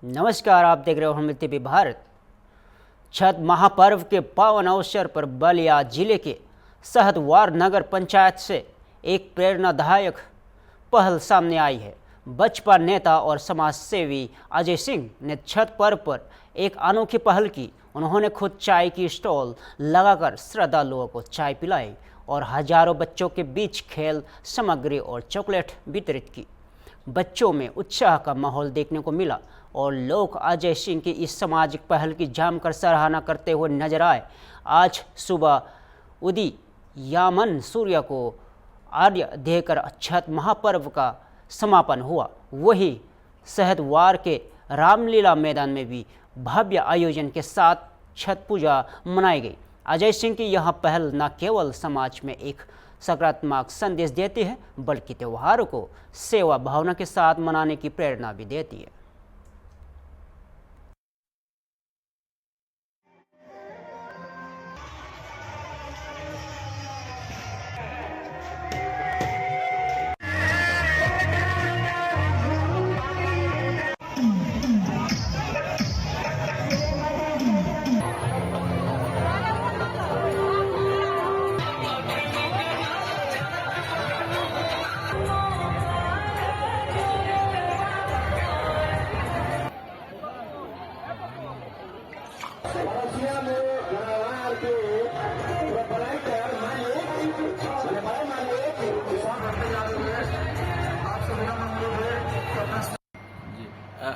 नमस्कार, आप देख रहे हो हम टीवी भारत। छठ महापर्व के पावन अवसर पर बलिया जिले के सहतवार नगर पंचायत से एक प्रेरणादायक पहल सामने आई है। बसपा नेता और समाज सेवी अजय सिंह ने छठ पर्व पर एक अनोखी पहल की। उन्होंने खुद चाय की स्टॉल लगाकर श्रद्धालुओं को चाय पिलाई और हजारों बच्चों के बीच खेल सामग्री और चॉकलेट वितरित की। बच्चों में उत्साह का माहौल देखने को मिला और लोग अजय सिंह की इस सामाजिक पहल की जमकर सराहना करते हुए नजर आए। आज सुबह उदीयमान सूर्य को अर्घ्य देकर छठ महापर्व का समापन हुआ। वहीं सहतवार के रामलीला मैदान में भी भव्य आयोजन के साथ छठ पूजा मनाई गई। अजय सिंह की यह पहल न केवल समाज में एक सकारात्मक संदेश देती है, बल्कि त्योहारों को सेवा भावना के साथ मनाने की प्रेरणा भी देती है।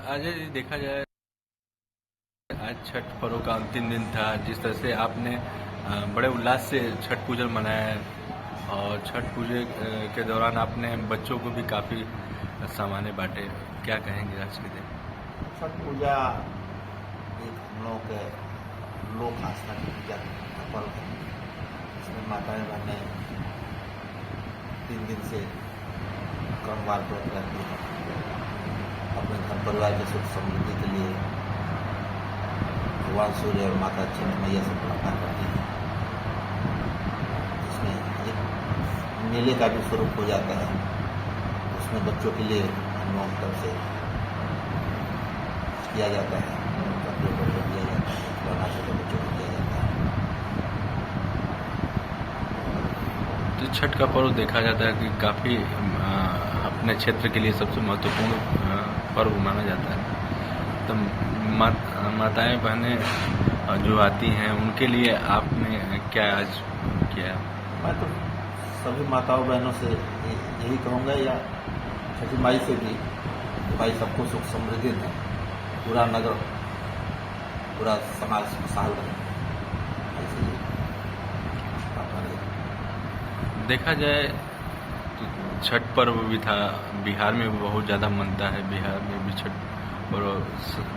अजय जी, देखा जाए आज छठ पर्व का अंतिम दिन था। जिस तरह से आपने बड़े उल्लास से छठ पूजन मनाया है और छठ पूजे के दौरान आपने बच्चों को भी काफ़ी सामाने बांटे, क्या कहेंगे आज के दिन? छठ पूजा एक हम लोगों के लोक आस्था की पूजा का पर्व है। इसमें माताएं बहनें 3 दिन से क्रमवार व्रत रहती हैं। अपने घर परिवार के सुख समृद्धि के लिए भगवान सूर्य और माता छठ मैया से प्रार्थना करती हैं। इसमें एक मेले का भी स्वरूप हो जाता है। उसमें बच्चों के लिए हम लोगों की तरफ से किया जाता है, कपड़े दिया जाता है, खिलौना से बच्चों को दिया जाता है। तो छठ का पर्व देखा जाता है कि काफ़ी अपने क्षेत्र के लिए सबसे महत्वपूर्ण पर्व माना जाता है। तो माताएं बहनें जो आती हैं उनके लिए आपने क्या आज किया? मैं तो सभी माताओं बहनों से यही कहूँगा, या छठी माई से भी, कि भाई सबको सुख समृद्धि दें, पूरा नगर पूरा समाज खुशहाल रहे। देखा जाए तो छठ पर्व भी था, बिहार में भी बहुत ज़्यादा मनता है। बिहार में भी छठ पर्व,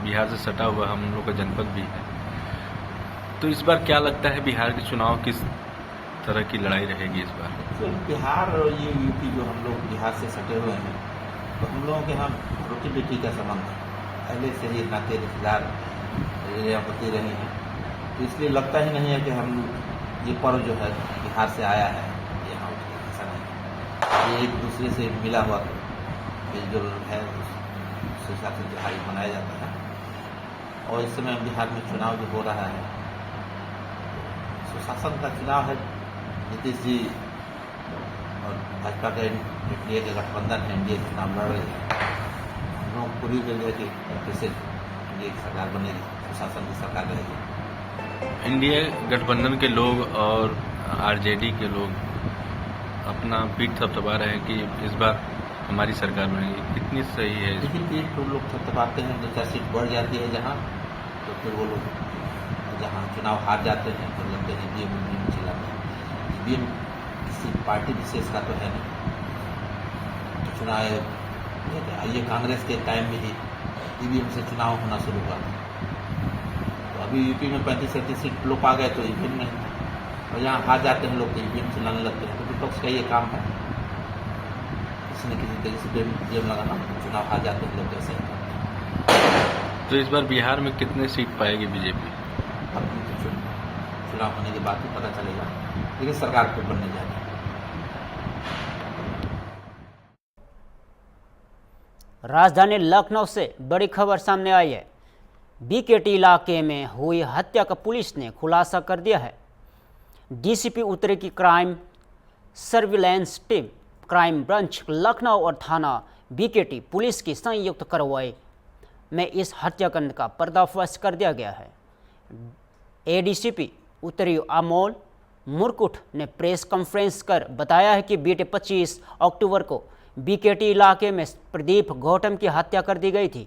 बिहार से सटा हुआ हम लोग का जनपद भी है। तो इस बार क्या लगता है, बिहार के चुनाव किस तरह की लड़ाई रहेगी इस बार? तो बिहार और ये यूपी जो हम लोग बिहार से सटे हुए हैं, तो हम लोगों के यहाँ रोटी बेटी का संबंध है। पहले से ही नाते रिश्तेदार होती रही हैं, तो इसलिए लगता ही नहीं है कि हम ये पर्व जो है बिहार से आया है, यहाँ ऐसा नहीं। ये एक दूसरे से मिला हुआ जो है उसके हिसाब से त्योहार मनाया जाता है। और इस समय बिहार में चुनाव जो हो रहा है, सुशासन का चुनाव है। नीतीश जी और भाजपा का एनडीए के गठबंधन है, एनडीए चुनाव लड़ रही है। हम लोग पूरी उम्मीद है कि कैसे एनडीए की सरकार बनेगी, सुशासन की सरकार रहेगी। एनडीए गठबंधन के लोग और आरजेडी के लोग अपना पीठ थपथपा रहे हैं कि इस बार हमारी सरकार बनेगी। कितनी सही है? लेकिन पीठ तो लोग थपथपाते हैं, 2-4 सीट बढ़ जाती है जहाँ, तो फिर वो लोग जहाँ चुनाव हार जाते हैं तो लगते हैं ईवीएम चिल्लाते हैं। ईवीएम किसी पार्टी विशेष का तो है नहीं। तो चुनाव ये कांग्रेस के टाइम में ही ईवीएम से चुनाव होना शुरू हुआ। तो अभी यूपी में 35-37 सीट लोग आ गए तो ईवीएम नहीं, और यहाँ हार जाते हैं लोग तो ईवीएम चिल्लाने लगते हैं। तो विपक्ष का ये काम है, किसी न किसी तरीके से ईवीएम लगाना, चुनाव हार जाते हैं लोग कैसे। तो इस बार बिहार में कितने सीट पाएगी बीजेपी? अब चुनाव होने के बाद ही पता चलेगा, लेकिन सरकार को बनने जा रही है। राजधानी लखनऊ से बड़ी खबर सामने आई है। बीकेटी इलाके में हुई हत्या का पुलिस ने खुलासा कर दिया है। डीसीपी उत्तरी की crime surveillance team, crime branch Lucknow और थाना बीकेटी पुलिस की संयुक्त कार्रवाई में इस हत्याकांड का पर्दाफाश कर दिया गया है। एडीसीपी उत्तरी अमोल मुरकुट ने प्रेस कॉन्फ्रेंस कर बताया है कि बीते 25 अक्टूबर को बीकेटी इलाके में प्रदीप गौतम की हत्या कर दी गई थी।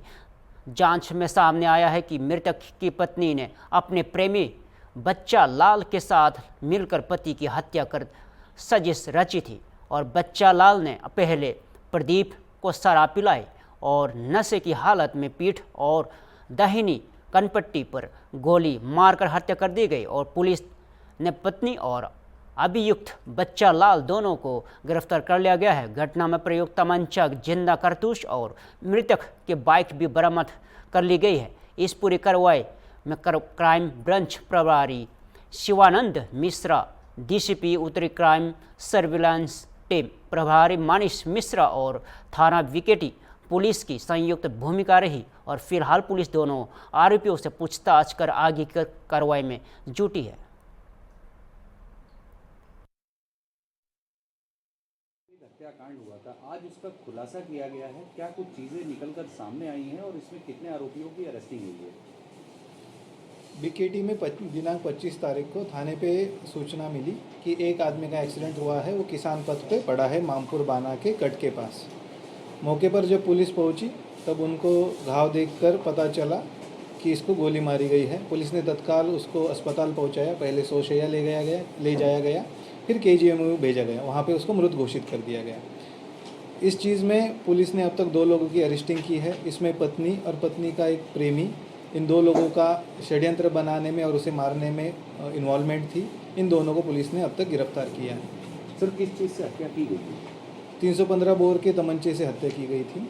जांच में सामने आया है कि मृतक की पत्नी ने अपने प्रेमी बच्चा लाल के साथ मिलकर पति की हत्या कर साजिश रची थी और बच्चा लाल ने पहले प्रदीप को शराब पिलाई और नशे की हालत में पीठ और दाहिनी कनपट्टी पर गोली मारकर हत्या कर दी गई और पुलिस ने पत्नी और अभियुक्त बच्चा लाल दोनों को गिरफ्तार कर लिया गया है। घटना में प्रयुक्त तमंचा, जिंदा कारतूस और मृतक के बाइक भी बरामद कर ली गई है। इस पूरी कार्रवाई में क्राइम ब्रांच प्रभारी शिवानंद मिश्रा, डीसीपी उत्तरी क्राइम सर्विलांस टीम प्रभारी मनीष मिश्रा और थाना बीकेटी पुलिस की संयुक्त भूमिका रही और फिलहाल पुलिस दोनों आरोपियों से पूछताछ कर आगे की कार्रवाई में जुटी है। हत्याकांड हुआ था, आज उसका खुलासा किया गया है। क्या कुछ चीजें निकलकर सामने आई हैं और इसमें कितने आरोपियों की अरेस्टिंग हुई है? बीकेटी में दिनांक 25 तारीख को थाने पे सूचना मिली कि एक आदमी का एक्सीडेंट हुआ है, वो किसान पथ पे पड़ा है मामपुर बाना के कट के पास। मौके पर जब पुलिस पहुंची तब उनको घाव देखकर पता चला कि इसको गोली मारी गई है। पुलिस ने तत्काल उसको अस्पताल पहुंचाया, पहले सोशैया ले जाया गया, फिर केजीएमयू भेजा गया, वहाँ पे उसको मृत घोषित कर दिया गया। इस चीज़ में पुलिस ने अब तक 2 लोगों की अरेस्टिंग की है। इसमें पत्नी और पत्नी का एक प्रेमी, इन 2 लोगों का षड्यंत्र बनाने में और उसे मारने में इन्वॉल्वमेंट थी। इन दोनों को पुलिस ने अब तक गिरफ्तार किया है। सर, किस चीज़ से हत्या की गई थी? 315 बोर के तमंचे से हत्या की गई थी।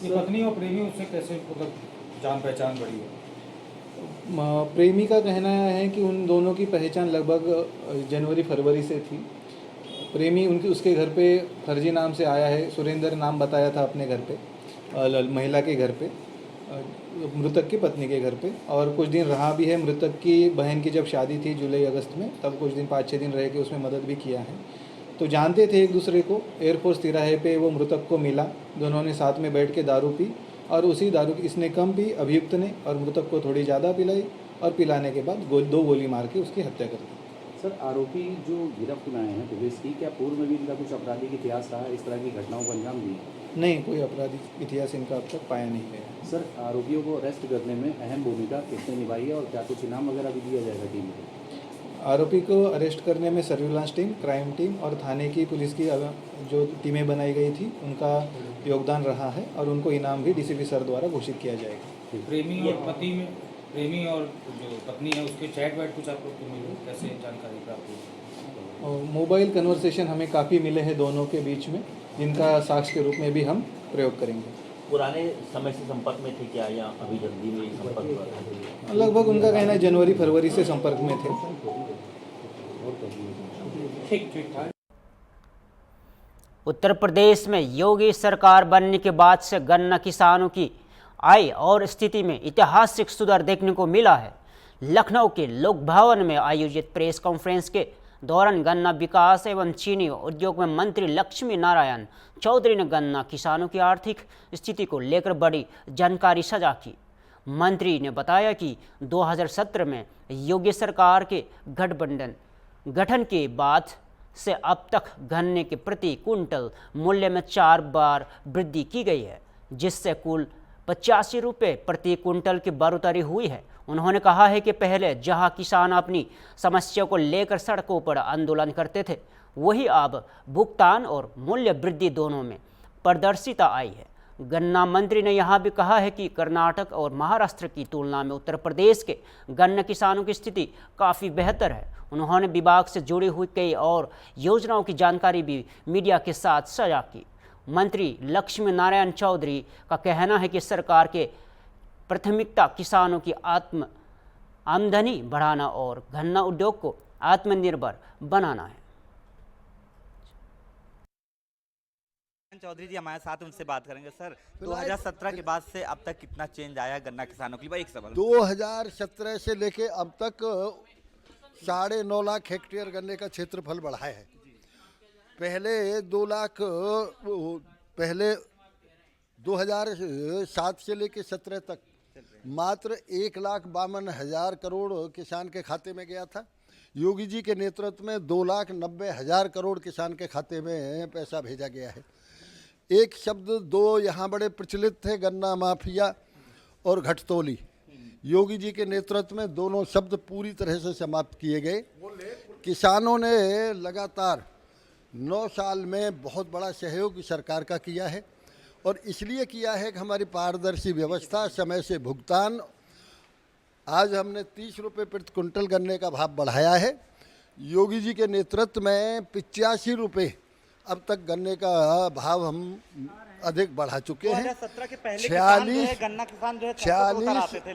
ये पत्नी और प्रेमी उससे कैसे मतलब जान पहचान बढ़ी है? प्रेमी का कहना है कि उन दोनों की पहचान लगभग जनवरी-फरवरी से थी। प्रेमी उसके घर पे फर्जी नाम से आया है, सुरेंद्र नाम बताया था अपने घर पे, महिला के घर पे, मृतक की पत्नी के घर पे, और कुछ दिन रहा भी है। मृतक की बहन की जब शादी थी जुलाई-अगस्त में, तब कुछ दिन 5-6 दिन रह के उसमें मदद भी किया है। तो जानते थे एक दूसरे को। एयरफोर्स तिराहे पे वो मृतक को मिला, दोनों ने साथ में बैठ के दारू पी और उसी दारू इसने कम पी, अभियुक्त ने, और मृतक को थोड़ी ज़्यादा पिलाई और पिलाने के बाद 2 गोली मार के उसकी हत्या कर दी। सर, आरोपी जो गिरफ्त में आए हैं पुलिस की, क्या पूर्व में भी इनका कुछ आपराधिक इतिहास रहा है, इस तरह की घटनाओं को अंजाम दिए? नहीं, कोई आपराधिक इतिहास इनका अब तक पाया नहीं गया। सर, आरोपियों को अरेस्ट करने में अहम भूमिका किसने निभाई है और क्या कुछ इनाम वगैरह भी दिया जाएगा टीम को? आरोपी को अरेस्ट करने में सर्विलांस टीम, क्राइम टीम और थाने की पुलिस की जो टीमें बनाई गई थी उनका योगदान रहा है और उनको इनाम भी डीसीपी सर द्वारा घोषित किया जाएगा। प्रेमी और जो पत्नी है उसके चैट वैट कुछ आप लोग को मिले, कैसे जानकारी प्राप्त हुई? और मोबाइल कन्वर्सेशन हमें काफ़ी मिले हैं दोनों के बीच में, जिनका साक्ष्य के रूप में भी हम प्रयोग करेंगे। पुराने समय से संपर्क में थे क्या या अभी जल्दी में संपर्क हुआ? लगभग उनका कहना है जनवरी-फरवरी से संपर्क में थे। उत्तर प्रदेश में योगी सरकार बनने के बाद से गन्ना किसानों की आय और स्थिति में ऐतिहासिक सुधार देखने को मिला है। लखनऊ के लोक भवन में आयोजित प्रेस कॉन्फ्रेंस के दौरान गन्ना विकास एवं चीनी उद्योग में मंत्री लक्ष्मी नारायण चौधरी ने गन्ना किसानों की आर्थिक स्थिति को लेकर बड़ी जानकारी साझा की। मंत्री ने बताया कि 2017 में योगी सरकार के गठन के बाद से अब तक गन्ने के प्रति कुंटल मूल्य में 4 बार वृद्धि की गई है, जिससे कुल 85 रुपये प्रति कुंटल की बढ़ोतरी हुई है। उन्होंने कहा है कि पहले जहां किसान अपनी समस्या को लेकर सड़कों पर आंदोलन करते थे, वही अब भुगतान और मूल्य वृद्धि दोनों में पारदर्शिता आई है। गन्ना मंत्री ने यहां भी कहा है कि कर्नाटक और महाराष्ट्र की तुलना में उत्तर प्रदेश के गन्ना किसानों की स्थिति काफ़ी बेहतर है। उन्होंने विभाग से जुड़ी हुई कई और योजनाओं की जानकारी भी मीडिया के साथ साझा की। मंत्री लक्ष्मी नारायण चौधरी का कहना है कि सरकार के प्राथमिकता किसानों की आमदनी बढ़ाना और गन्ना उद्योग को आत्मनिर्भर बनाना है। चौधरी जी हमारे साथ, उनसे बात करेंगे। सर, 2017 के बाद से अब तक कितना चेंज आया गन्ना किसानों के लिए? एक सवाल। 2017 से लेके अब तक 9.5 लाख हेक्टेयर गन्ने का क्षेत्रफल बढ़ा है। पहले 2 लाख, पहले 2007 से लेके 17 तक मात्र 1,52,000 करोड़ किसान के खाते में गया था। योगी जी के नेतृत्व में 2,90,000 करोड़ किसान के खाते में पैसा भेजा गया है। एक शब्द दो यहाँ बड़े प्रचलित थे, गन्ना माफिया और घटतौली। योगी जी के नेतृत्व में दोनों शब्द पूरी तरह से समाप्त किए गए। किसानों ने लगातार 9 साल में बहुत बड़ा सहयोग सरकार का किया है और इसलिए किया है कि हमारी पारदर्शी व्यवस्था, समय से भुगतान। आज हमने 30 रुपये प्रति कुंटल गन्ने का भाव बढ़ाया है। योगी जी के नेतृत्व में 85 रुपये अब तक गन्ने का भाव हम अधिक बढ़ा चुके हैं। 2017 के पहले किसान जो है, गन्ना किसान जो है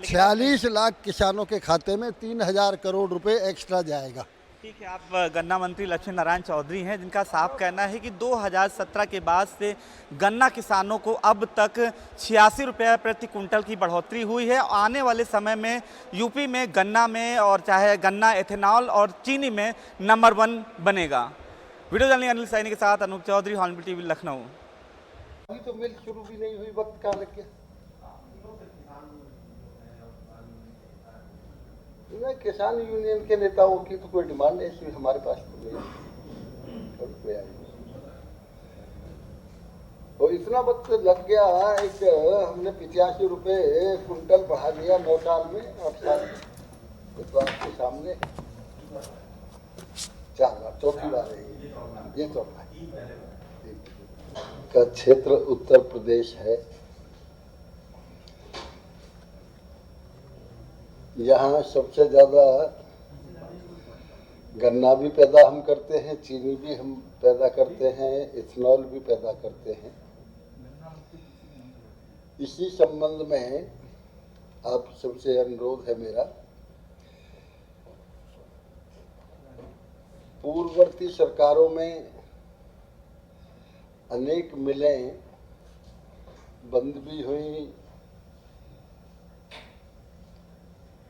46 लाख किसानों के खाते में 3,000 करोड़ रुपए एक्स्ट्रा जाएगा। ठीक है, आप गन्ना मंत्री लक्ष्मी नारायण चौधरी हैं, जिनका साफ कहना है कि 2017 के बाद से गन्ना किसानों को अब तक 86 रुपये प्रति कुंटल की बढ़ोतरी हुई है। आने वाले समय में यूपी में गन्ना में और चाहे गन्ना, एथेनॉल और चीनी में नंबर 1 बनेगा। वीडियो जर्नलिस्ट अनिल सैनी के साथ अनूप चौधरी, हॉर्नबिल टीवी, लखनऊ। अभी तो मिल शुरू भी नहीं हुई, वक्त कहाँ लग गया? किसान यूनियन के नेताओं की तो कोई डिमांड नहीं, इसमें हमारे पास तो नहीं है। और इतना वक्त लग गया, एक हमने 85 रुपये कुंटल बढ़ा दिया 9 साल में, 8 साल में। तो आपके सामने 4 बार, चौथी बार है ये चौथा का क्षेत्र उत्तर प्रदेश है। यहाँ सबसे ज़्यादा गन्ना भी पैदा हम करते हैं, चीनी भी हम पैदा करते हैं, इथेनॉल भी पैदा करते हैं। इसी संबंध में आप सबसे अनुरोध है मेरा, पूर्ववर्ती सरकारों में अनेक मिलें बंद भी हुई,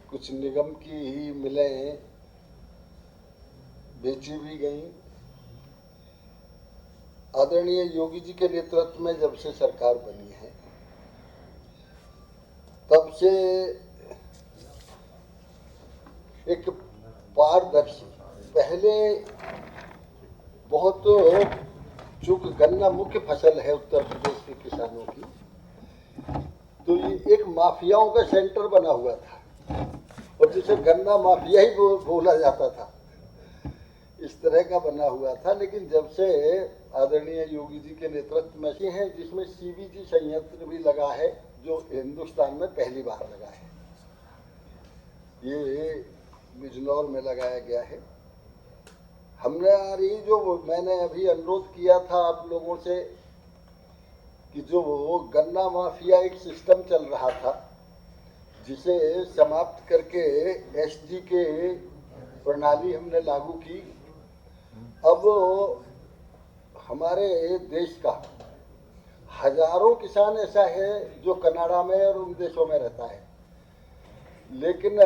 कुछ निगम की ही मिलें बेची भी गई। आदरणीय योगी जी के नेतृत्व में जब से सरकार बनी है तब से एक पारदर्शी, पहले बहुत, चूंकि गन्ना मुख्य फसल है उत्तर प्रदेश के किसानों की, तो ये एक माफियाओं का सेंटर बना हुआ था और जिसे गन्ना माफिया ही बोला जाता था, इस तरह का बना हुआ था। लेकिन जब से आदरणीय योगी जी के नेतृत्व में हैं, जिसमें सीबीजी संयंत्र भी लगा है, जो हिंदुस्तान में पहली बार लगा है, ये बिजनौर में लगाया गया है। हमने जो मैंने अभी अनुरोध किया था आप लोगों से कि जो गन्ना माफिया एक सिस्टम चल रहा था, जिसे समाप्त करके एसडी के प्रणाली हमने लागू की। अब हमारे देश का हजारों किसान ऐसा है जो कनाडा में और उन देशों में रहता है, लेकिन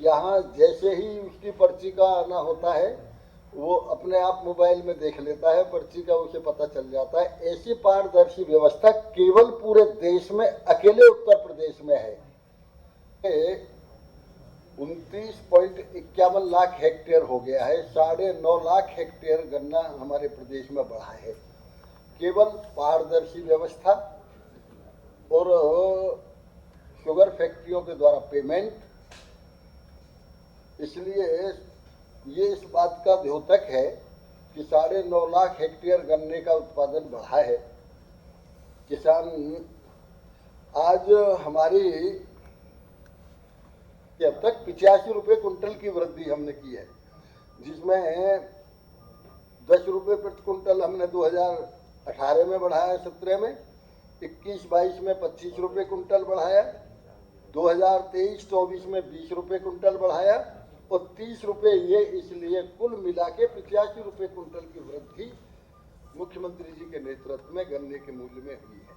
यहाँ जैसे ही उसकी पर्ची का आना होता है वो अपने आप मोबाइल में देख लेता है, पर्ची का उसे पता चल जाता है। ऐसी पारदर्शी व्यवस्था केवल पूरे देश में अकेले उत्तर प्रदेश में है। 29.51 लाख हेक्टेयर हो गया है, 9.5 लाख हेक्टेयर गन्ना हमारे प्रदेश में बढ़ा है, केवल पारदर्शी व्यवस्था और शुगर फैक्ट्रियों के द्वारा पेमेंट। इसलिए ये इस बात का द्योतक है कि 9.5 लाख हेक्टेयर गन्ने का उत्पादन बढ़ा है। किसान आज हमारी अब तक 85 रुपये कुंटल की वृद्धि हमने की है, जिसमें 10 रुपये प्रति कुंटल हमने 2018 में बढ़ाया, 17 में 21-22 में 25 रुपये कुंटल बढ़ाया, 2023-24 में 20 रुपये कुंटल बढ़ाया और 30 रुपये, ये इसलिए कुल मिला के 85 रुपये कुंटल की वृद्धि मुख्यमंत्री जी के नेतृत्व में गन्ने के मूल्य में हुई है।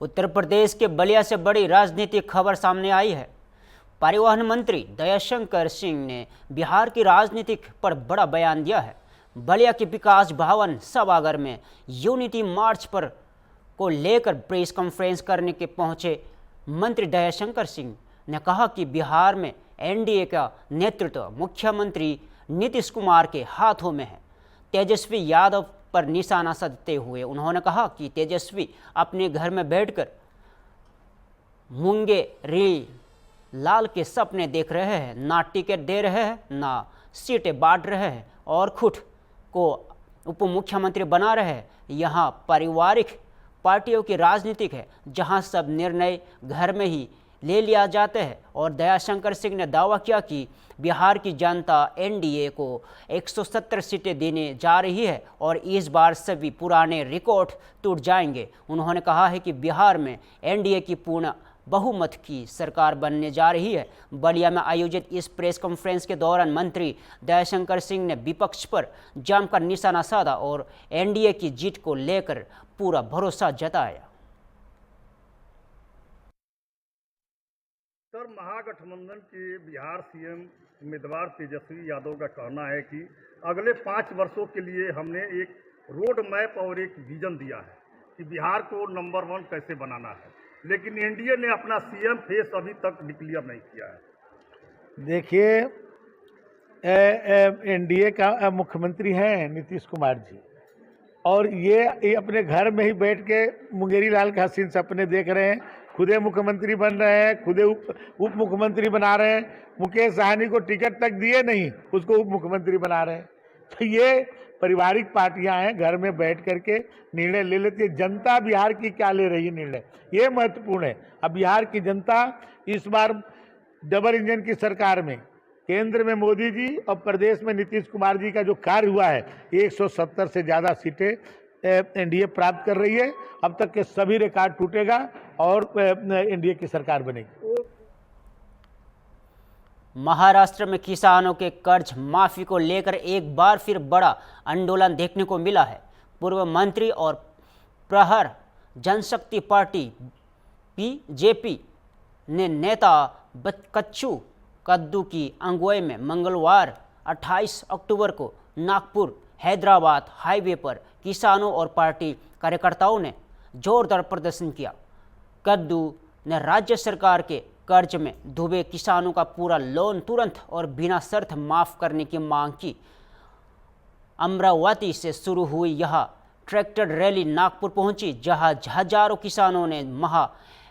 उत्तर प्रदेश के बलिया से बड़ी राजनीतिक खबर सामने आई है। परिवहन मंत्री दयाशंकर सिंह ने बिहार की राजनीति पर बड़ा बयान दिया है। बलिया के विकास भवन सभागार में यूनिटी मार्च पर को लेकर प्रेस कॉन्फ्रेंस करने के पहुंचे मंत्री दयाशंकर सिंह ने कहा कि बिहार में एनडीए का नेतृत्व मुख्यमंत्री नीतीश कुमार के हाथों में है। तेजस्वी यादव पर निशाना साधते हुए उन्होंने कहा कि तेजस्वी अपने घर में बैठकर मुंगेरी लाल के सपने देख रहे हैं, ना टिकट दे रहे हैं, ना सीटें बांट रहे हैं और खुद को उप मुख्यमंत्री बना रहे हैं। यहाँ पारिवारिक पार्टियों की राजनीति है, जहाँ सब निर्णय घर में ही ले लिया जाते हैं। और दयाशंकर सिंह ने दावा किया कि बिहार की जनता एनडीए को 170 सीटें देने जा रही है और इस बार सभी पुराने रिकॉर्ड टूट जाएंगे। उन्होंने कहा है कि बिहार में एनडीए की पूर्ण बहुमत की सरकार बनने जा रही है। बलिया में आयोजित इस प्रेस कॉन्फ्रेंस के दौरान मंत्री दयाशंकर सिंह ने विपक्ष पर जमकर निशाना साधा और एनडीए की जीत को लेकर पूरा भरोसा जताया। सर, महागठबंधन के बिहार सीएम उम्मीदवार तेजस्वी यादव का कहना है कि अगले 5 वर्षों के लिए हमने एक रोड मैप और एक विजन दिया है कि बिहार को नंबर 1 कैसे बनाना है, लेकिन एनडीए ने अपना सीएम फेस अभी तक डिक्लेयर नहीं किया है। देखिए, एनडीए का मुख्यमंत्री हैं नीतीश कुमार जी, और ये अपने घर में ही बैठ के मुंगेरी लाल के हसीन सपने देख रहे हैं। खुदे मुख्यमंत्री बन रहे हैं, खुदे उप मुख्यमंत्री बना रहे हैं। मुकेश सहनी को टिकट तक दिए नहीं, उसको उप मुख्यमंत्री बना रहे हैं। तो ये पारिवारिक पार्टियां हैं, घर में बैठ करके निर्णय ले लेती है। जनता बिहार की क्या ले रही है निर्णय, ये महत्वपूर्ण है। अब बिहार की जनता इस बार डबल इंजन की सरकार में केंद्र में मोदी जी और प्रदेश में नीतीश कुमार जी का जो कार्य हुआ है, 170 से ज़्यादा सीटें एनडीए प्राप्त कर रही है। अब तक के सभी रिकॉर्ड टूटेगा और एनडीए की सरकार बनेगी। महाराष्ट्र में किसानों के कर्ज माफी को लेकर एक बार फिर बड़ा आंदोलन देखने को मिला है। पूर्व मंत्री और प्रहर जनशक्ति पार्टी बीजेपी ने नेता कच्चू कद्दू की अगुवाई में मंगलवार 28 अक्टूबर को नागपुर हैदराबाद हाईवे पर किसानों और पार्टी कार्यकर्ताओं ने जोरदार प्रदर्शन किया। कद्दू ने राज्य सरकार के कर्ज में डूबे किसानों का पूरा लोन तुरंत और बिना शर्त माफ करने की मांग की। अमरावती से शुरू हुई यह ट्रैक्टर रैली नागपुर पहुंची, जहां हजारों किसानों ने महा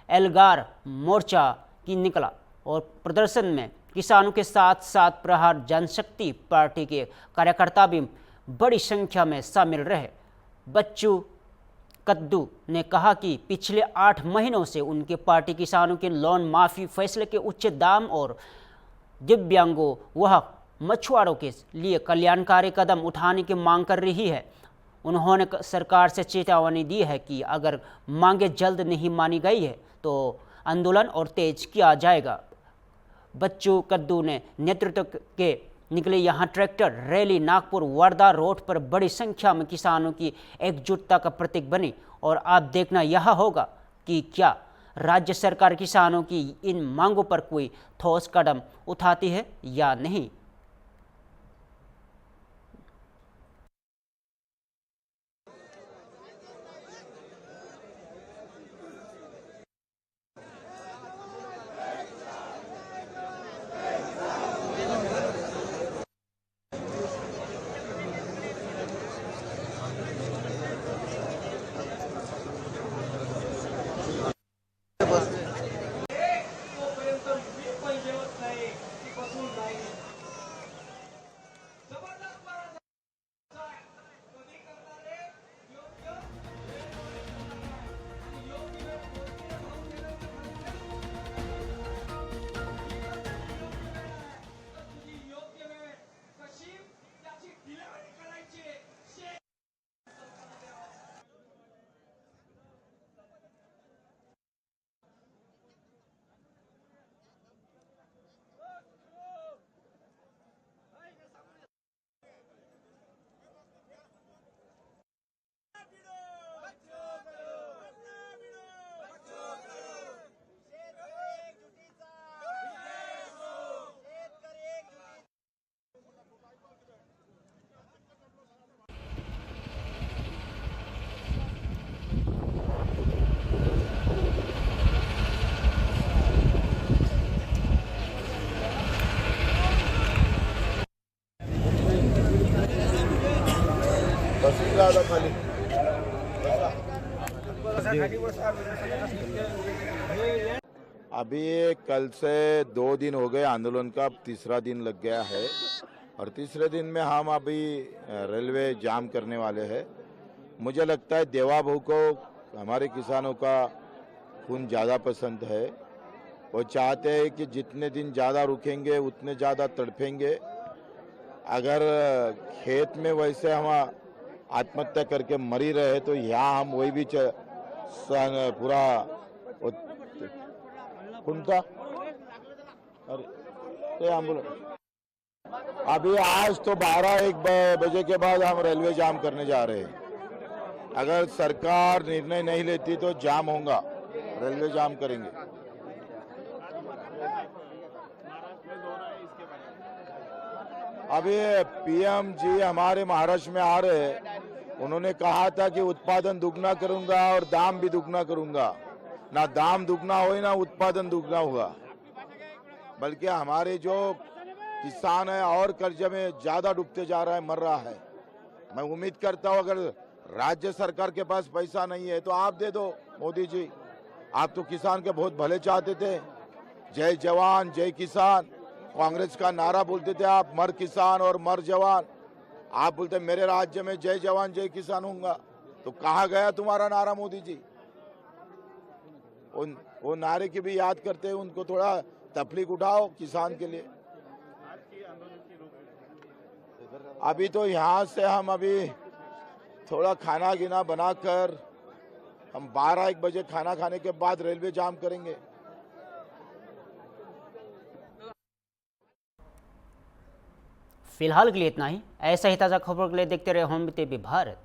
एल्गार मोर्चा की निकला और प्रदर्शन में किसानों के साथ साथ प्रहार जनशक्ति पार्टी के कार्यकर्ता भी बड़ी संख्या में शामिल रहे। बच्चू कद्दू ने कहा कि पिछले 8 महीनों से उनकी पार्टी किसानों के लोन माफी फैसले के उच्च दाम और दिव्यांगों व मछुआरों के लिए कल्याणकारी कदम उठाने की मांग कर रही है। उन्होंने सरकार से चेतावनी दी है कि अगर मांगे जल्द नहीं मानी गई है तो आंदोलन और तेज किया जाएगा। बच्चू कद्दू ने नेतृत्व के निकले यहाँ tractor rally Nagpur Wardha road पर बड़ी संख्या में किसानों की एकजुटता का प्रतीक बनी और आप देखना यह होगा कि क्या राज्य सरकार किसानों की इन मांगों पर कोई ठोस कदम उठाती है या नहीं। रहा था खाली। अभी कल से 2 दिन हो गए आंदोलन का, अब तीसरा दिन लग गया है और तीसरे दिन में हम अभी रेलवे जाम करने वाले हैं। मुझे लगता है देवा बहू को हमारे किसानों का खून ज़्यादा पसंद है। वो चाहते हैं कि जितने दिन ज़्यादा रुकेंगे उतने ज़्यादा तड़पेंगे। अगर खेत में वैसे हम आत्महत्या करके मरी रहे तो यहाँ हम वही भी पूरा उनका अरे एम्बुलेंस अभी आज तो 12-1 बजे के बाद हम रेलवे जाम करने जा रहे हैं। अगर सरकार निर्णय नहीं लेती तो जाम होगा, रेलवे जाम करेंगे। अभी पीएम जी हमारे महाराष्ट्र में आ रहे हैं, उन्होंने कहा था कि उत्पादन दुगना करूंगा और दाम भी दुगना करूंगा। ना दाम दुगना हो ना उत्पादन दुगना होगा, बल्कि हमारे जो किसान है और कर्जे में ज्यादा डूबते जा रहा है, मर रहा है। मैं उम्मीद करता हूं अगर राज्य सरकार के पास पैसा नहीं है तो आप दे दो मोदी जी। आप तो किसान के बहुत भले चाहते थे, जय जवान जय किसान कांग्रेस का नारा बोलते थे आप, मर किसान और मर जवान। आप बोलते मेरे राज्य में जय जवान जय किसान होगा, तो कहाँ गया तुम्हारा नारा मोदी जी? वो नारे की भी याद करते हैं, उनको थोड़ा तकलीफ उठाओ किसान के लिए। अभी तो यहाँ से हम अभी थोड़ा खाना गिना बनाकर हम 12-1 बजे खाना खाने के बाद रेलवे जाम करेंगे। फिलहाल के लिए इतना ही। ऐसा ही ताज़ा खबरों के लिए देखते रहे होम टीवी भारत।